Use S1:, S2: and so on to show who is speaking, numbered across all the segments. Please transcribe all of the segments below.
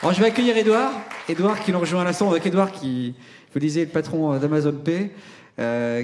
S1: Alors, je vais accueillir Edouard. Edouard qui nous rejoint à l'instant. Donc, Edouard qui, vous disiez, le patron d'Amazon Pay.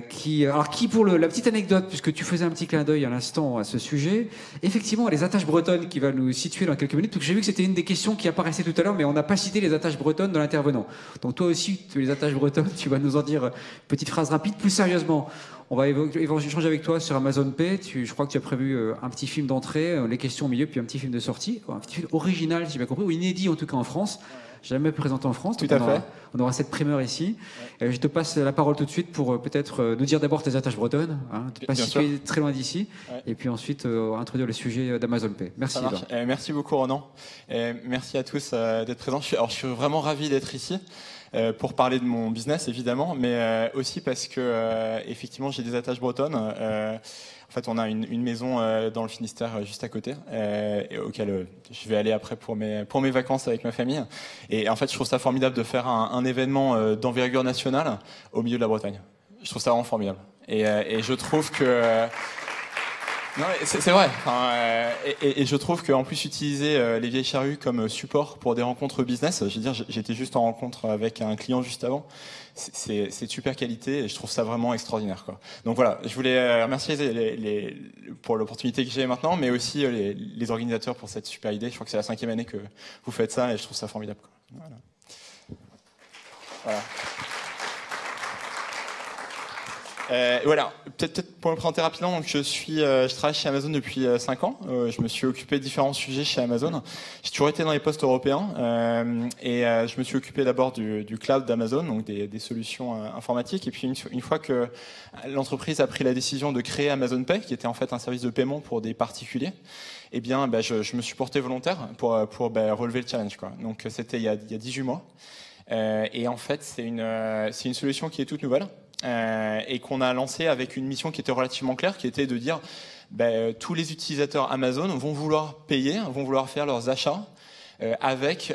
S1: Qui pour la petite anecdote, puisque tu faisais un petit clin d'œil à l'instant à ce sujet, effectivement, les attaches bretonnes qui va nous situer dans quelques minutes, parce que j'ai vu que c'était une des questions qui apparaissait tout à l'heure, mais on n'a pas cité les attaches bretonnes dans l'intervenant. Donc toi aussi, les attaches bretonnes, tu vas nous en dire une petite phrase rapide. Plus sérieusement, on va échanger avec toi sur Amazon Pay. Je crois que tu as prévu un petit film d'entrée, les questions au milieu, puis un petit film de sortie, un petit film original, si j'ai bien compris, ou inédit en tout cas en France. Jamais présenté en France.
S2: Tout à fait.
S1: On aura cette primeur ici. Je te passe la parole tout de suite pour peut-être nous dire d'abord tes attaches bretonnes, pas situé très loin d'ici, et puis ensuite introduire le sujet d'Amazon Pay. Merci.
S2: Merci beaucoup Ronan. Merci à tous d'être présents. Je suis vraiment ravi d'être ici. Pour parler de mon business évidemment, mais aussi parce que effectivement j'ai des attaches bretonnes. En fait, on a une maison dans le Finistère juste à côté, auquel je vais aller après pour mes vacances avec ma famille. Et en fait, je trouve ça formidable de faire un événement d'envergure nationale au milieu de la Bretagne. Je trouve ça vraiment formidable. Et je trouve que non, c'est vrai. Et je trouve qu'en plus utiliser les vieilles charrues comme support pour des rencontres business, je veux dire, j'étais juste en rencontre avec un client juste avant. C'est de super qualité et je trouve ça vraiment extraordinaire, quoi. Donc voilà, je voulais remercier pour l'opportunité que j'ai maintenant, mais aussi les organisateurs pour cette super idée. Je crois que c'est la 5e année que vous faites ça et je trouve ça formidable, quoi. Voilà. Voilà, peut-être pour me présenter rapidement, donc je travaille chez Amazon depuis 5 ans. Je me suis occupé de différents sujets chez Amazon. J'ai toujours été dans les postes européens et je me suis occupé d'abord du cloud d'Amazon, donc des solutions informatiques. Et puis une fois que l'entreprise a pris la décision de créer Amazon Pay, qui était en fait un service de paiement pour des particuliers, eh bien, je me suis porté volontaire pour relever le challenge, quoi. Donc c'était il y a 18 mois. Et en fait, c'est une solution qui est toute nouvelle. Et qu'on a lancé avec une mission qui était relativement claire, qui était de dire tous les utilisateurs Amazon vont vouloir payer, vont vouloir faire leurs achats avec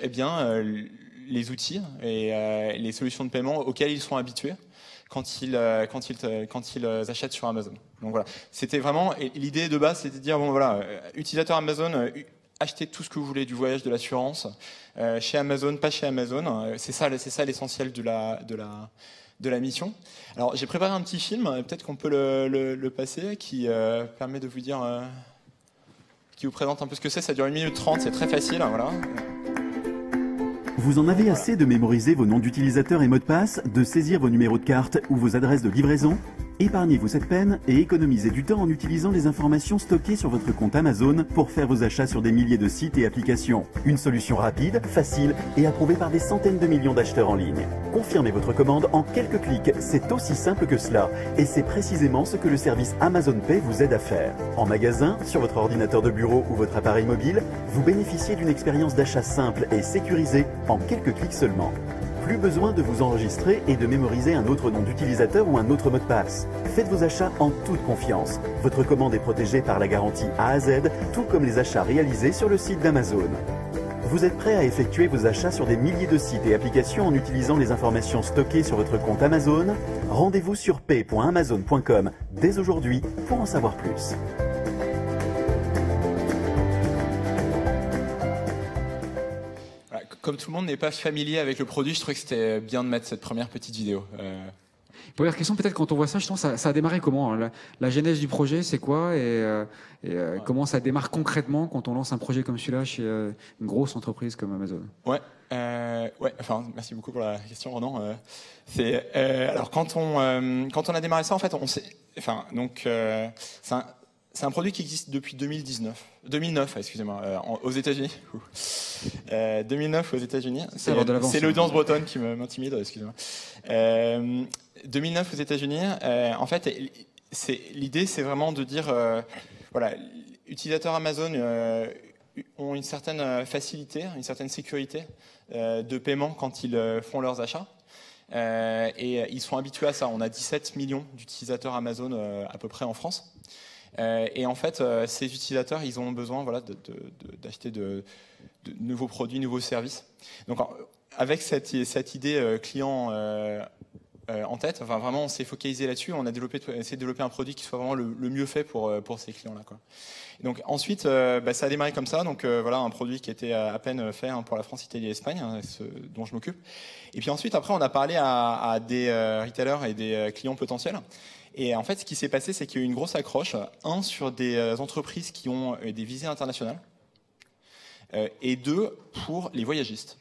S2: les outils et les solutions de paiement auxquelles ils sont habitués quand ils achètent sur Amazon. Donc voilà, c'était vraiment l'idée de base, c'était de dire utilisateurs Amazon, achetez tout ce que vous voulez, du voyage, de l'assurance, chez Amazon, pas chez Amazon. C'est ça l'essentiel de la mission. Alors j'ai préparé un petit film, peut-être qu'on peut le passer, qui permet de vous dire, qui vous présente un peu ce que c'est. Ça dure 1 minute 30, c'est très facile, voilà.
S3: Vous en avez assez de mémoriser vos noms d'utilisateurs et mots de passe, de saisir vos numéros de carte ou vos adresses de livraison? Épargnez-vous cette peine et économisez du temps en utilisant les informations stockées sur votre compte Amazon pour faire vos achats sur des milliers de sites et applications. Une solution rapide, facile et approuvée par des centaines de millions d'acheteurs en ligne. Confirmez votre commande en quelques clics, c'est aussi simple que cela et c'est précisément ce que le service Amazon Pay vous aide à faire. En magasin, sur votre ordinateur de bureau ou votre appareil mobile, vous bénéficiez d'une expérience d'achat simple et sécurisée en quelques clics seulement. Plus besoin de vous enregistrer et de mémoriser un autre nom d'utilisateur ou un autre mot de passe. Faites vos achats en toute confiance. Votre commande est protégée par la garantie A à Z, tout comme les achats réalisés sur le site d'Amazon. Vous êtes prêt à effectuer vos achats sur des milliers de sites et applications en utilisant les informations stockées sur votre compte Amazon? Rendez-vous sur pay.amazon.com dès aujourd'hui pour en savoir plus.
S2: Comme tout le monde n'est pas familier avec le produit, je trouvais que c'était bien de mettre cette première petite vidéo.
S1: Première question, peut-être quand on voit ça, je pense, ça a démarré comment, hein, la genèse du projet, c'est quoi comment ça démarre concrètement quand on lance un projet comme celui-là chez une grosse entreprise comme Amazon?
S2: Merci beaucoup pour la question, Ronan. Alors quand on a démarré ça, en fait, c'est un produit qui existe depuis 2009, excusez-moi, aux États-Unis. 2009 aux États-Unis. C'est l'audience bretonne qui m'intimide, excusez-moi. 2009 aux États-Unis. En fait, l'idée, c'est vraiment de dire, utilisateurs Amazon ont une certaine facilité, une certaine sécurité de paiement quand ils font leurs achats. Et ils sont habitués à ça. On a 17 millions d'utilisateurs Amazon à peu près en France. Et en fait, ces utilisateurs, ils ont besoin d'acheter de nouveaux produits, nouveaux services. Donc, avec cette idée client en tête. Enfin, vraiment, on s'est focalisé là-dessus. On a essayé de développer un produit qui soit vraiment le mieux fait pour ces clients-là, quoi. Et donc ensuite, ça a démarré comme ça. Donc voilà, un produit qui était à peine fait pour la France, Italie et Espagne, dont je m'occupe. Et puis ensuite, après, on a parlé à des retailers et des clients potentiels. Et en fait, ce qui s'est passé, c'est qu'il y a eu une grosse accroche. Sur des entreprises qui ont des visées internationales. Et 2, pour les voyagistes.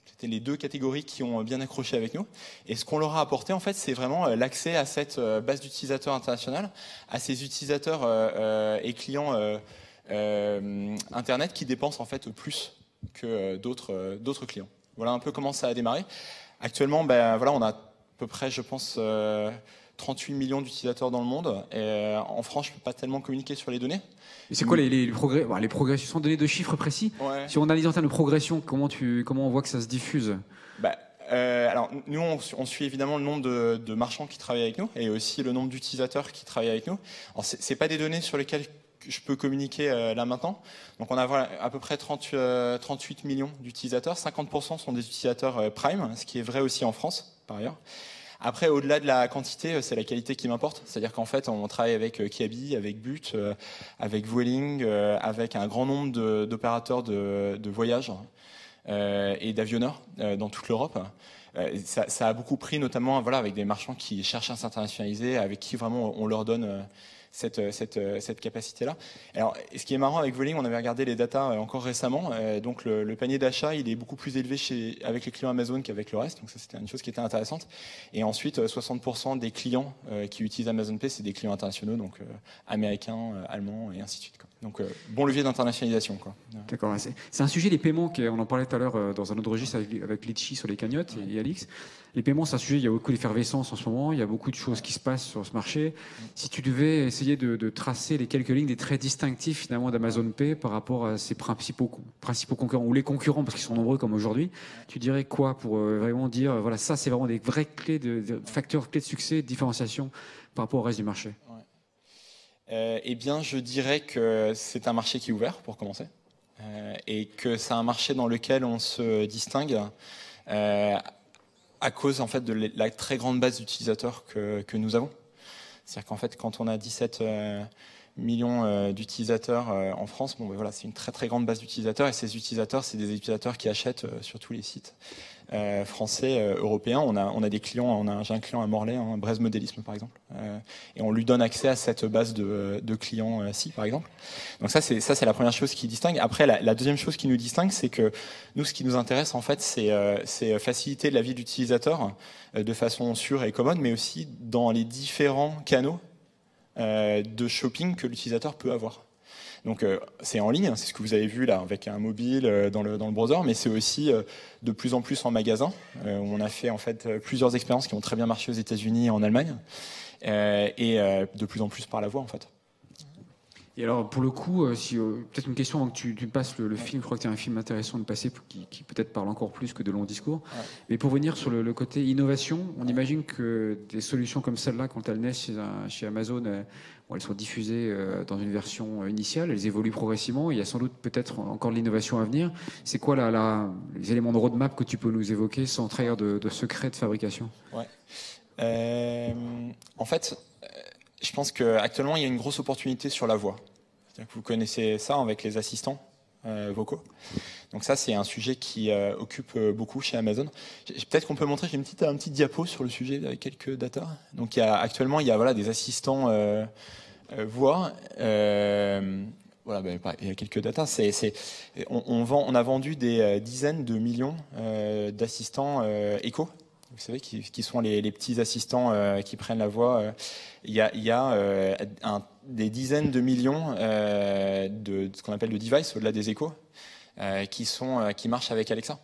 S2: C'était les 2 catégories qui ont bien accroché avec nous. Et ce qu'on leur a apporté, en fait, c'est vraiment l'accès à cette base d'utilisateurs internationale, à ces utilisateurs et clients Internet qui dépensent en fait plus que d'autres clients. Voilà un peu comment ça a démarré. Actuellement, voilà, on a à peu près, je pense, 38 millions d'utilisateurs dans le monde. Et en France, je ne peux pas tellement communiquer sur les données.
S1: Et c'est quoi les progrès, les progressions, sans donner de chiffres précis?
S2: Ouais.
S1: Si on analyse en termes de progression, comment on voit que ça se diffuse?
S2: Alors, nous, on suit évidemment le nombre de marchands qui travaillent avec nous et aussi le nombre d'utilisateurs qui travaillent avec nous. Alors, c'est pas des données sur lesquelles je peux communiquer là maintenant. Donc, on a à peu près 38 millions d'utilisateurs. 50% sont des utilisateurs Prime, ce qui est vrai aussi en France, par ailleurs. Après, au-delà de la quantité, c'est la qualité qui m'importe. C'est-à-dire qu'en fait, on travaille avec Kiabi, avec But, avec Vueling, avec un grand nombre d'opérateurs de voyage et d'avionneurs dans toute l'Europe. Ça a beaucoup pris, notamment voilà, avec des marchands qui cherchent à s'internationaliser, avec qui vraiment on leur donne cette capacité-là. Alors, ce qui est marrant avec Vueling, on avait regardé les datas encore récemment. Donc, le panier d'achat, il est beaucoup plus élevé avec les clients Amazon qu'avec le reste. Donc, ça, c'était une chose qui était intéressante. Et ensuite, 60% des clients qui utilisent Amazon Pay, c'est des clients internationaux, donc américains, allemands et ainsi de suite, quoi. Donc, bon levier d'internationalisation, quoi.
S1: D'accord. C'est un sujet, les paiements, on en parlait tout à l'heure dans un autre registre avec Litchi sur les cagnottes et Alix. Les paiements, c'est un sujet, il y a beaucoup d'effervescence en ce moment, il y a beaucoup de choses qui se passent sur ce marché. Si tu devais essayer de tracer les quelques lignes des traits distinctifs finalement d'Amazon Pay par rapport à ses principaux concurrents, ou les concurrents, parce qu'ils sont nombreux comme aujourd'hui, tu dirais quoi pour vraiment dire, voilà, ça c'est vraiment des vraies clés, facteurs clés de succès, de différenciation par rapport au reste du marché?
S2: Eh bien, je dirais que c'est un marché qui est ouvert, pour commencer, et que c'est un marché dans lequel on se distingue à cause en fait de la très grande base d'utilisateurs que nous avons. C'est-à-dire qu'en fait, quand on a 17 millions d'utilisateurs en France, voilà, c'est une très très grande base d'utilisateurs, et ces utilisateurs, c'est des utilisateurs qui achètent sur tous les sites français, européens. On a des clients, j'ai un client à Morlaix, Braise Modélisme par exemple, et on lui donne accès à cette base de clients-ci par exemple. Donc ça c'est la première chose qui distingue. Après, la deuxième chose qui nous distingue, c'est que nous, ce qui nous intéresse en fait, c'est faciliter la vie de l'utilisateur de façon sûre et commode, mais aussi dans les différents canaux de shopping que l'utilisateur peut avoir. Donc c'est en ligne, c'est ce que vous avez vu là avec un mobile dans le browser, mais c'est aussi de plus en plus en magasin. On a fait en fait plusieurs expériences qui ont très bien marché aux États-Unis et en Allemagne, et de plus en plus par la voix en fait.
S1: Et alors, pour le coup, peut-être une question avant que tu passes le film. Je crois que tu as un film intéressant de passer qui peut-être parle encore plus que de longs discours. Ouais. Mais pour venir sur le côté innovation, on imagine que des solutions comme celle-là, quand elles naissent chez Amazon, elles sont diffusées dans une version initiale, elles évoluent progressivement. Il y a sans doute peut-être encore de l'innovation à venir. C'est quoi les éléments de roadmap que tu peux nous évoquer sans trahir de secret de fabrication?
S2: Ouais. En fait, je pense qu'actuellement, il y a une grosse opportunité sur la voix. C'est-à-dire que vous connaissez ça avec les assistants vocaux. Donc ça, c'est un sujet qui occupe beaucoup chez Amazon. Peut-être qu'on peut montrer, j'ai un petit diapo sur le sujet avec quelques datas. Donc actuellement, il y a voilà, des assistants voix. Voilà, il y a quelques datas. On a vendu des dizaines de millions d'assistants éco. Vous savez, qui sont les petits assistants qui prennent la voix. Il y a des dizaines de millions de ce qu'on appelle de devices au-delà des échos qui marchent avec Alexa.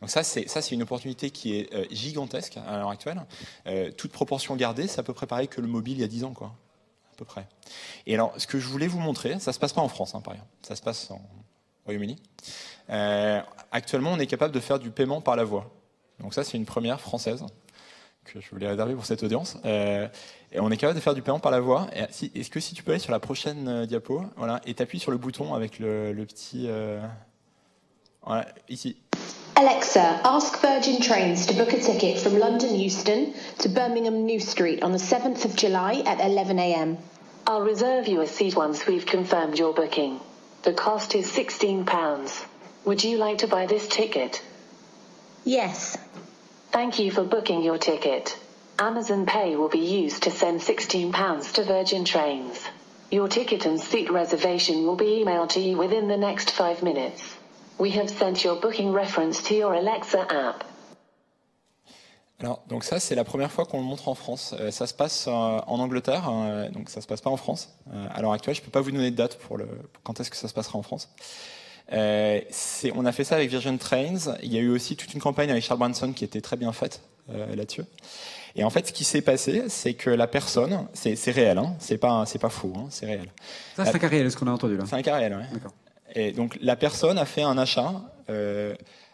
S2: Donc ça, c'est une opportunité qui est gigantesque à l'heure actuelle. Toute proportion gardée, c'est à peu près pareil que le mobile il y a 10 ans, quoi. À peu près. Et alors, ce que je voulais vous montrer, ça se passe pas en France, par exemple. Ça se passe en Royaume-Uni. Actuellement, on est capable de faire du paiement par la voix. Donc ça, c'est une première française que je voulais réserver pour cette audience. Et on est capable de faire du paiement par la voix. Est-ce que si tu peux aller sur la prochaine diapo, voilà, et t'appuies sur le bouton avec le petit... voilà, ici.
S4: Alexa, ask Virgin Trains to book a ticket from London Euston to Birmingham New Street on the 7th of July at 11 a.m.
S5: I'll reserve you a seat once we've confirmed your booking. The cost is £16. Would you like to buy this ticket?
S4: Yes.
S5: Thank you for booking your ticket. Amazon Pay will be used to send £16 to Virgin Trains. Your ticket and seat reservation will be emailed to you within the next 5 minutes. We have sent your booking reference to your Alexa app.
S2: Alors, donc ça, c'est la première fois qu'on le montre en France. Ça se passe en Angleterre, donc ça se passe pas en France. À l'heure actuelle, je peux pas vous donner de date pour quand est-ce que ça se passera en France. On a fait ça avec Virgin Trains. Il y a eu aussi toute une campagne avec Charles Branson qui était très bien faite là-dessus. Et en fait, ce qui s'est passé, c'est que la personne, c'est réel, hein, c'est pas faux, hein, c'est réel.
S1: Ça, c'est un cas réel, ce qu'on a entendu là.
S2: C'est un cas réel, ouais.
S1: D'accord.
S2: Et donc la personne a fait un achat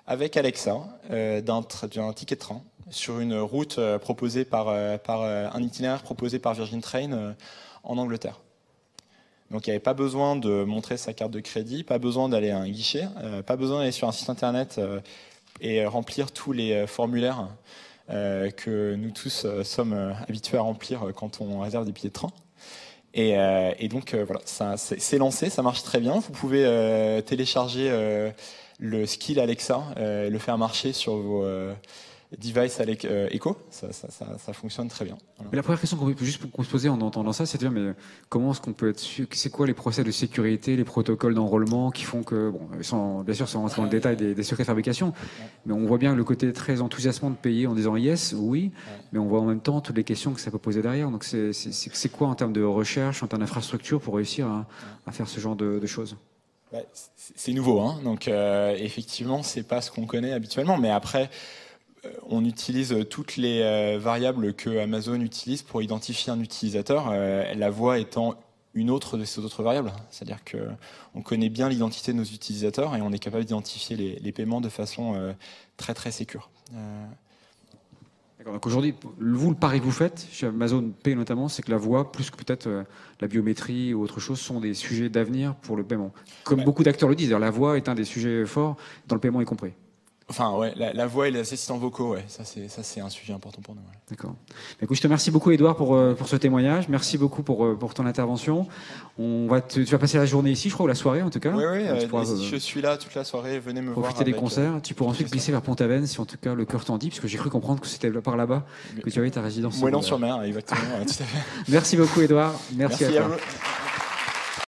S2: avec Alexa d'un ticket de train sur une route proposée par un itinéraire proposé par Virgin Train en Angleterre. Donc il n'y avait pas besoin de montrer sa carte de crédit, pas besoin d'aller à un guichet, pas besoin d'aller sur un site internet et remplir tous les formulaires que nous tous sommes habitués à remplir quand on réserve des billets de train. Et donc voilà, ça c'est lancé, ça marche très bien. Vous pouvez télécharger le skill Alexa, le faire marcher sur vos devices avec Echo, ça fonctionne très bien. Voilà.
S1: Mais la première question qu'on peut se poser en entendant ça, c'est de dire mais comment est-ce qu'on peut être sûr, c'est quoi les procès de sécurité, les protocoles d'enrôlement qui font que, bon, bien sûr sans rentrer dans le détail des secrets de fabrication, mais on voit bien le côté très enthousiasmant de payer en disant yes, oui, mais on voit en même temps toutes les questions que ça peut poser derrière. Donc c'est quoi en termes de recherche, en termes d'infrastructure pour réussir à faire ce genre de choses?
S2: C'est nouveau, hein, donc effectivement c'est pas ce qu'on connaît habituellement, mais après on utilise toutes les variables que Amazon utilise pour identifier un utilisateur, la voix étant une autre de ces autres variables. C'est-à-dire qu'on connaît bien l'identité de nos utilisateurs et on est capable d'identifier les paiements de façon très très sécure.
S1: D'accord, donc aujourd'hui, vous, le pari que vous faites, chez Amazon Pay notamment, c'est que la voix, plus que peut-être la biométrie ou autre chose, sont des sujets d'avenir pour le paiement. Comme beaucoup d'acteurs le disent, la voix est un des sujets forts, dans le paiement y compris.
S2: Enfin, ouais, la voix et les assistants vocaux, ouais, ça c'est un sujet important pour nous. Ouais.
S1: D'accord. Écoute, je te remercie beaucoup, Édouard, pour ce témoignage. Merci beaucoup pour ton intervention. Tu vas passer la journée ici, je crois, ou la soirée en tout cas.
S2: Oui, je suis là toute la soirée. Venez me voir.
S1: Profiter des concerts. Tu pourras ensuite glisser vers Pont-Aven, si en tout cas le cœur t'en dit, parce que j'ai cru comprendre que c'était par là-bas que tu avais ta résidence.
S2: Moëlan-sur-Mer, exactement. Tout à fait.
S1: Merci beaucoup, Édouard. Merci à toi.
S2: Vous.